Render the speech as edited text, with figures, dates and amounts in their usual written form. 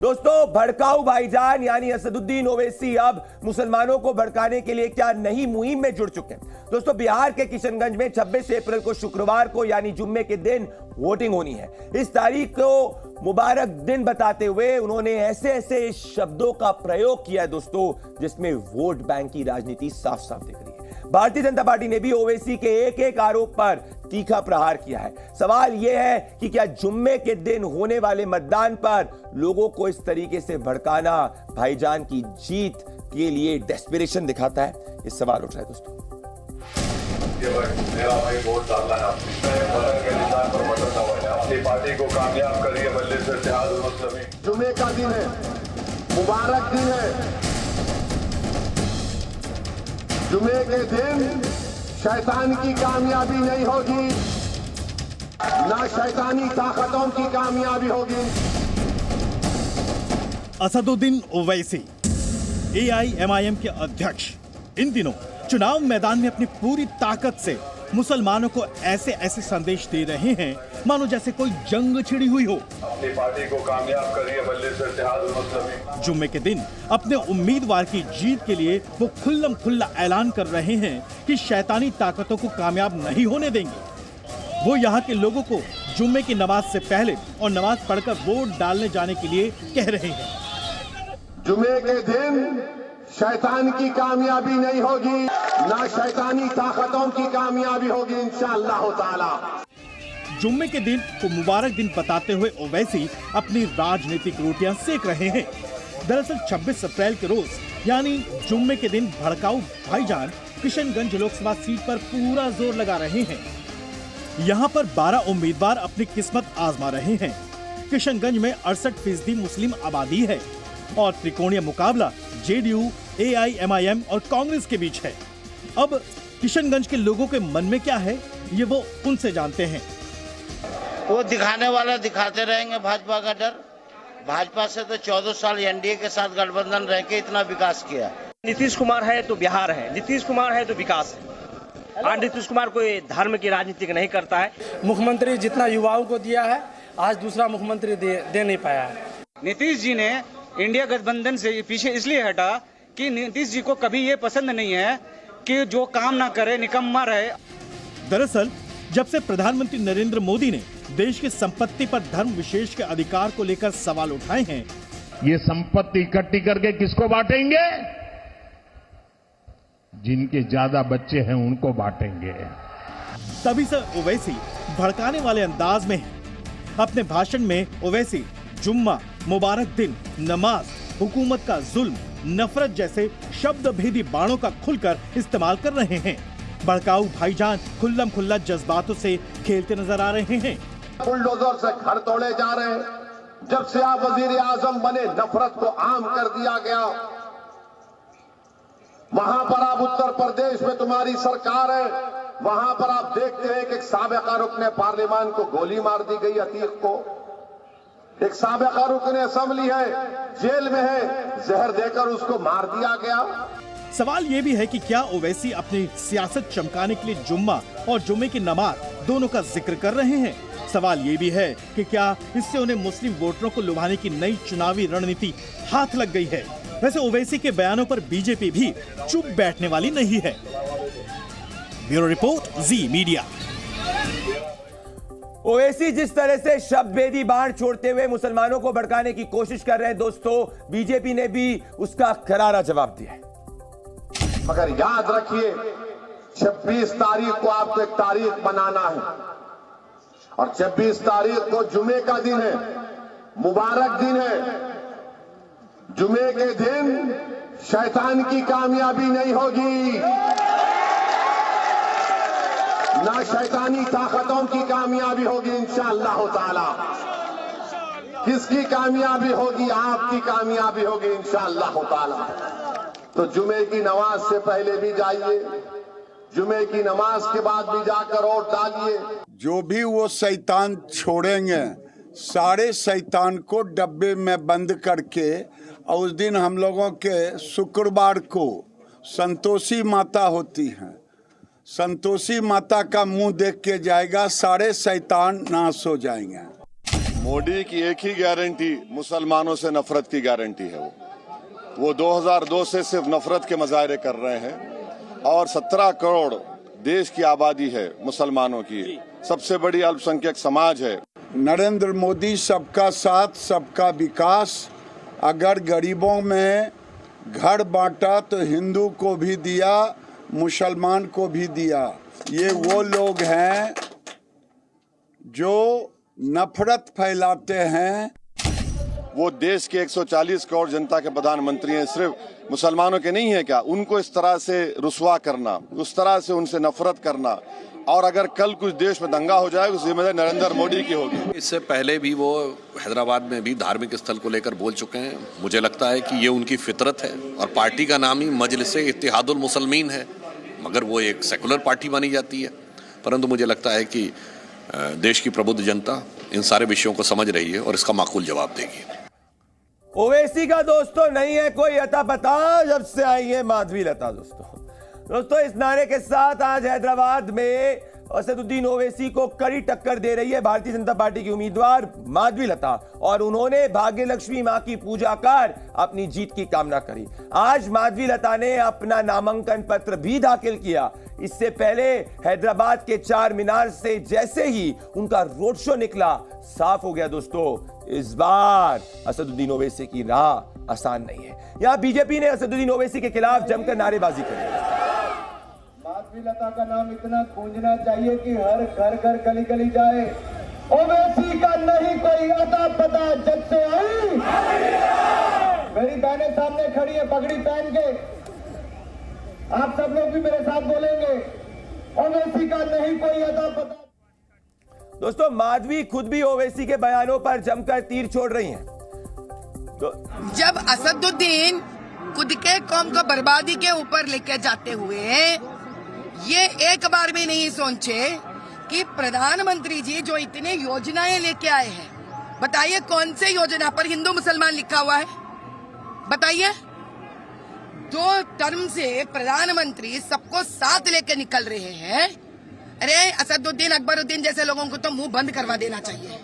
दोस्तों, भड़काऊ भाईजान यानी असदुद्दीन ओवैसी अब मुसलमानों को भड़काने के लिए क्या नई मुहिम में जुड़ चुके हैं। दोस्तों, बिहार के किशनगंज में 26 अप्रैल को शुक्रवार को यानी जुम्मे के दिन वोटिंग होनी है। इस तारीख को मुबारक दिन बताते हुए उन्होंने ऐसे ऐसे शब्दों का प्रयोग किया है दोस्तों, जिसमें वोट बैंक की राजनीति साफ साफ दिख रही है। भारतीय जनता पार्टी ने भी ओवैसी के एक एक आरोप पर तीखा प्रहार किया है। सवाल यह है कि क्या जुम्मे के दिन होने वाले मतदान पर लोगों को इस तरीके से भड़काना भाईजान की जीत के लिए डेस्परेशन दिखाता है? इस सवाल उठ रहा है दोस्तों। मेरा भाई वोट डालना है, के निशान पर बटन दबाना है, अपनी पार्टी को कामयाब करिए। बल्ले से इत्तेहाद मुस्लिमीन। जुमे का दिन है, मुबारक दिन है। जुमे के दिन शैतान की कामयाबी नहीं होगी, ना शैतानी ताकतों की कामयाबी होगी। असदुद्दीन ओवैसी AIMIM के अध्यक्ष इन दिनों चुनाव मैदान में अपनी पूरी ताकत से मुसलमानों को ऐसे ऐसे संदेश दे रहे हैं मानो जैसे कोई जंग छिड़ी हुई हो। अपनी पार्टी को कामयाब करिए। बल्ले से इत्तेहाद मुस्लिमीन। जुम्मे के दिन अपने उम्मीदवार की जीत के लिए वो खुल्लम खुल्ला ऐलान कर रहे हैं कि शैतानी ताकतों को कामयाब नहीं होने देंगे। वो यहाँ के लोगों को जुम्मे की नमाज से पहले और नमाज पढ़कर वोट डालने जाने के लिए कह रहे हैं। जुमे के दिन शैतान की कामयाबी नहीं होगी, ना शैतानी ताकतों की कामयाबी होगी इंशाअल्लाह ताला। जुम्मे के दिन को मुबारक दिन बताते हुए ओवैसी अपनी राजनीतिक रोटियां सेक रहे हैं। दरअसल 26 अप्रैल के रोज यानी जुम्मे के दिन भड़काऊ भाईजान किशनगंज लोकसभा सीट पर पूरा जोर लगा रहे हैं। यहां पर 12 उम्मीदवार अपनी किस्मत आजमा रहे हैं। किशनगंज में 68% मुस्लिम आबादी है और त्रिकोणीय मुकाबला JDU, AIMIM और कांग्रेस के बीच है। अब किशनगंज के लोगों के मन में क्या है, ये वो उनसे जानते हैं। वो दिखाने वाला दिखाते रहेंगे भाजपा का डर। भाजपा से तो 14 साल NDA के साथ गठबंधन रह के इतना विकास किया। नीतीश कुमार है तो बिहार है, नीतीश कुमार है तो विकास है। और नीतीश कुमार कोई धर्म की राजनीति नहीं करता है। मुख्यमंत्री जितना युवाओं को दिया है, आज दूसरा मुख्यमंत्री दे नहीं पाया है। नीतीश जी ने इंडिया गठबंधन से पीछे इसलिए हटा कि नीतीश जी को कभी ये पसंद नहीं है कि जो काम ना करे निकम्मा रहे। दरअसल जब से प्रधानमंत्री नरेंद्र मोदी ने देश की संपत्ति पर धर्म विशेष के अधिकार को लेकर सवाल उठाए हैं, ये संपत्ति इकट्ठी करके किसको बांटेंगे? जिनके ज्यादा बच्चे हैं उनको बांटेंगे। तभी से ओवैसी भड़काने वाले अंदाज में है। अपने भाषण में ओवैसी जुम्मा, मुबारक दिन, नमाज, हुकूमत का जुल्म, नफरत जैसे शब्द भेदी बाणों का खुलकर इस्तेमाल कर रहे हैं। भड़काऊ भाईजान खुल्लम खुल्ला जज्बातों से खेलते नजर आ रहे हैं। बुलडोजर से घर तोड़े जा रहे हैं। जब से आप वजीर आजम बने, नफरत को आम कर दिया गया। वहां पर आप उत्तर प्रदेश में तुम्हारी सरकार है, वहां पर आप देखते हैं कि एक साबिका रुकने पार्लियामान को गोली मार दी गई, अतीक को। एक साबिका रुकन असेंबली है, जेल में है, जहर देकर उसको मार दिया गया। सवाल ये भी है कि क्या ओवैसी अपनी सियासत चमकाने के लिए जुम्मा और जुम्मे की नमाज दोनों का जिक्र कर रहे हैं? सवाल ये भी है कि क्या इससे उन्हें मुस्लिम वोटरों को लुभाने की नई चुनावी रणनीति हाथ लग गई है? वैसे ओवैसी के बयानों पर बीजेपी भी चुप बैठने वाली नहीं है। ब्यूरो रिपोर्ट, जी मीडिया। ओवैसी जिस तरह से शब्दभेदी बाण छोड़ते हुए मुसलमानों को भड़काने की कोशिश कर रहे हैं दोस्तों, बीजेपी ने भी उसका करारा जवाब दिया है। मगर याद रखिए, 26 तारीख को आपको एक तारीख बनाना है और 26 तारीख को जुमे का दिन है, मुबारक दिन है। जुमे के दिन शैतान की कामयाबी नहीं होगी, ना शैतानी ताकतों की कामयाबी होगी इंशाअल्लाह ताला। किसकी कामयाबी होगी? आपकी कामयाबी होगी इंशाअल्लाह ताला। तो जुमे की नमाज से पहले भी जाइए, जुमे की नमाज के बाद भी जाकर वोट डालिए। जो भी वो शैतान छोड़ेंगे, सारे शैतान को डब्बे में बंद करके, और उस दिन हम लोगों के शुक्रवार को संतोषी माता होती हैं, संतोषी माता का मुंह देख के जाएगा, सारे शैतान नाश हो जाएंगे। मोदी की एक ही गारंटी मुसलमानों से नफरत की गारंटी है। वो 2002 से सिर्फ नफरत के मुजाहरे कर रहे हैं और 17 करोड़ देश की आबादी है मुसलमानों की, सबसे बड़ी अल्पसंख्यक समाज है। नरेंद्र मोदी सबका साथ सबका विकास, अगर गरीबों में घर बांटा तो हिंदू को भी दिया, मुसलमान को भी दिया। ये वो लोग हैं जो नफरत फैलाते हैं। वो देश के 140 करोड़ जनता के प्रधानमंत्री हैं, सिर्फ मुसलमानों के नहीं है क्या? उनको इस तरह से रुसवा करना, उस तरह से उनसे नफरत करना, और अगर कल कुछ देश में दंगा हो जाए उस जिम्मेदारी नरेंद्र मोदी की होगी। इससे पहले भी वो हैदराबाद में भी धार्मिक स्थल को लेकर बोल चुके हैं। मुझे लगता है कि ये उनकी फितरत है और पार्टी का नाम ही मजलिसे इत्तेहादुल मुसलमीन है, मगर वो एक सेकुलर पार्टी मानी जाती है। परंतु मुझे लगता है कि देश की प्रबुद्ध जनता इन सारे विषयों को समझ रही है और इसका माकूल जवाब देगी। ओवैसी का दोस्तों नहीं है कोई अता पता जब से आई है माधवी लता। दोस्तों इस नारे के साथ आज हैदराबाद में असदुद्दीन ओवैसी को कड़ी टक्कर दे रही है भारतीय जनता पार्टी की उम्मीदवार माधवी लता, और उन्होंने भाग्य लक्ष्मी मां की पूजा कर अपनी जीत की कामना करी। आज माधवी लता ने अपना नामांकन पत्र भी दाखिल किया। इससे पहले हैदराबाद के चार मीनार से जैसे ही उनका रोड शो निकला, साफ हो गया दोस्तों इस बार असदुद्दीन ओवैसी की राह आसान नहीं है। यहां बीजेपी ने असदुद्दीन ओवैसी के खिलाफ जमकर नारेबाजी करी। माधवी लता का नाम इतना गूंजना चाहिए कि हर घर घर गली गली जाए। ओवैसी का नहीं कोई अता पता जब से आई। मेरी बहनें सामने खड़ी है पगड़ी पहन के, आप सब लोग भी मेरे साथ बोलेंगे, ओवैसी का नहीं कोई अता पता। दोस्तों माधवी खुद भी ओवैसी के बयानों पर जमकर तीर छोड़ रही हैं। जब असदुद्दीन खुद के कौम को बर्बादी के ऊपर लेके जाते हुए ये एक बार भी नहीं सोचे कि प्रधानमंत्री जी जो इतने योजनाएं लेके आए हैं, बताइए कौन से योजना पर हिंदू मुसलमान लिखा हुआ है? बताइए। 2 टर्म से प्रधानमंत्री सबको साथ लेके निकल रहे हैं। अरे असदुद्दीन अकबरुद्दीन जैसे लोगों को तो मुंह बंद करवा देना चाहिए।